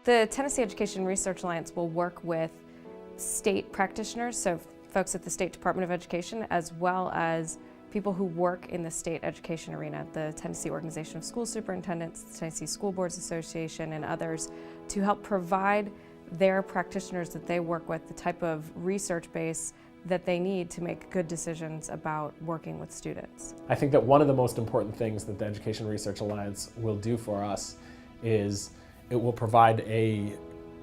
The Tennessee Education Research Alliance will work with state practitioners, so folks at the State Department of Education, as well as people who work in the state education arena, the Tennessee Organization of School Superintendents, the Tennessee School Boards Association, and others, to help provide their practitioners that they work with the type of research base that they need to make good decisions about working with students. I think that one of the most important things that the Education Research Alliance will do for us is it will provide a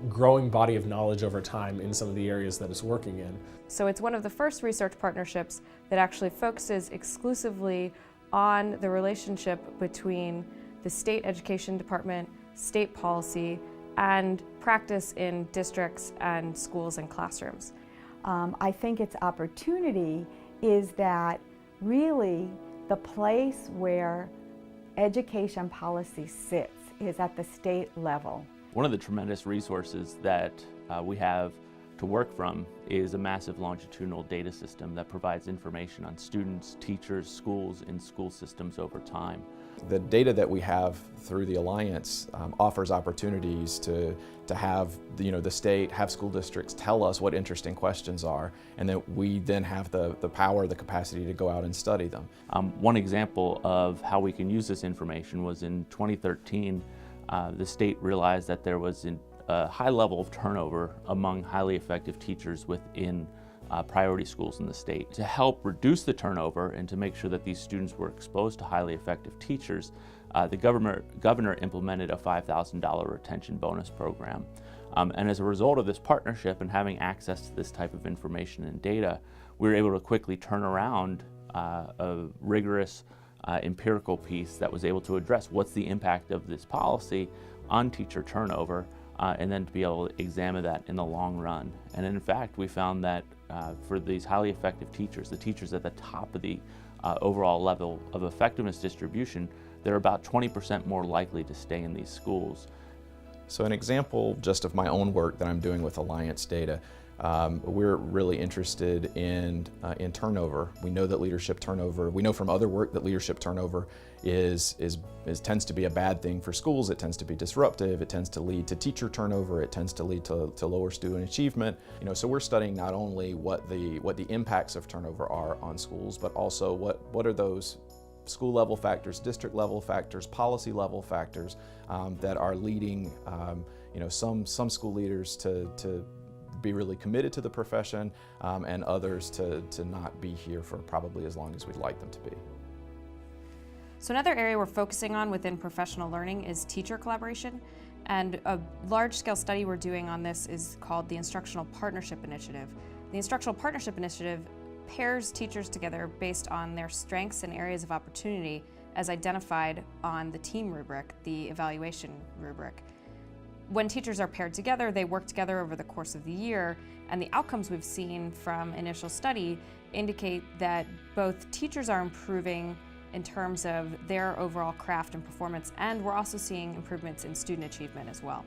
growing body of knowledge over time in some of the areas that it's working in. So it's one of the first research partnerships that actually focuses exclusively on the relationship between the state education department, state policy, and practice in districts and schools and classrooms. I think its opportunity is that really the place where education policy sits is at the state level. One of the tremendous resources that we have to work from is a massive longitudinal data system that provides information on students, teachers, schools, and school systems over time. The data that we have through the Alliance offers opportunities to have the state, have school districts tell us what interesting questions are, and that we then have the power, the capacity to go out and study them. One example of how we can use this information was in 2013, the state realized that there was a high level of turnover among highly effective teachers within priority schools in the state. To help reduce the turnover and to make sure that these students were exposed to highly effective teachers, the governor implemented a $5,000 retention bonus program. And as a result of this partnership and having access to this type of information and data, we were able to quickly turn around a rigorous empirical piece that was able to address what's the impact of this policy on teacher turnover, and then to be able to examine that in the long run. And in fact, we found that for these highly effective teachers, the teachers at the top of the overall level of effectiveness distribution, they're about 20% more likely to stay in these schools. So an example just of my own work that I'm doing with Alliance data, we're really interested in turnover. We know that leadership turnover, we know from other work that leadership turnover tends to be a bad thing for schools. It tends to be disruptive. It tends to lead to teacher turnover. It tends to lead to lower student achievement. So we're studying not only what the impacts of turnover are on schools, but also what are those school level factors, district level factors, policy level factors that are leading some school leaders to be really committed to the profession and others to not be here for probably as long as we'd like them to be. So another area we're focusing on within professional learning is teacher collaboration, and a large-scale study we're doing on this is called the Instructional Partnership Initiative. The Instructional Partnership Initiative pairs teachers together based on their strengths and areas of opportunity as identified on the team rubric, the evaluation rubric. When teachers are paired together, they work together over the course of the year, and the outcomes we've seen from initial study indicate that both teachers are improving in terms of their overall craft and performance, and we're also seeing improvements in student achievement as well.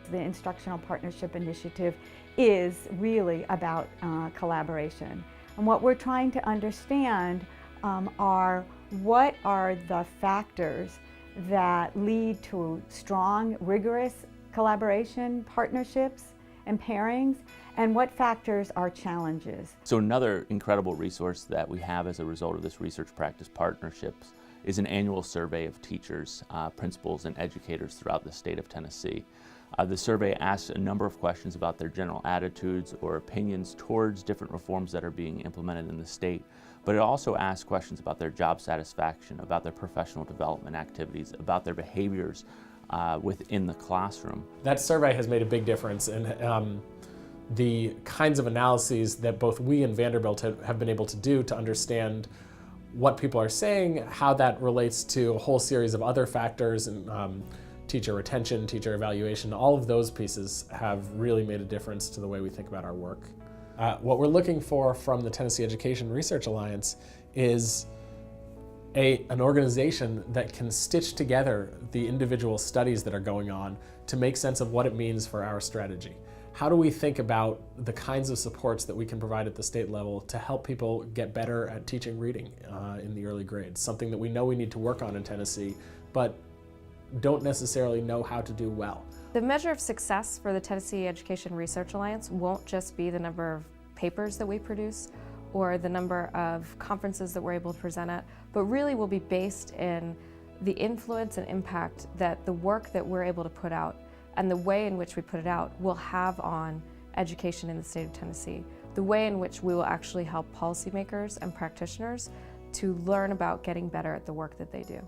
The Instructional Partnership Initiative is really about collaboration. And what we're trying to understand are what are the factors that lead to strong, rigorous collaboration, partnerships, and pairings, and what factors are challenges. So another incredible resource that we have as a result of this research practice partnerships is an annual survey of teachers, principals, and educators throughout the state of Tennessee. The survey asks a number of questions about their general attitudes or opinions towards different reforms that are being implemented in the state, but it also asks questions about their job satisfaction, about their professional development activities, about their behaviors within the classroom. That survey has made a big difference in the kinds of analyses that both we and Vanderbilt have been able to do to understand what people are saying, how that relates to a whole series of other factors, and teacher retention, teacher evaluation. All of those pieces have really made a difference to the way we think about our work. What we're looking for from the Tennessee Education Research Alliance is an organization that can stitch together the individual studies that are going on to make sense of what it means for our strategy. How do we think about the kinds of supports that we can provide at the state level to help people get better at teaching reading in the early grades? Something that we know we need to work on in Tennessee, but don't necessarily know how to do well. The measure of success for the Tennessee Education Research Alliance won't just be the number of papers that we produce or the number of conferences that we're able to present at, but really will be based in the influence and impact that the work that we're able to put out and the way in which we put it out will have on education in the state of Tennessee, the way in which we will actually help policymakers and practitioners to learn about getting better at the work that they do.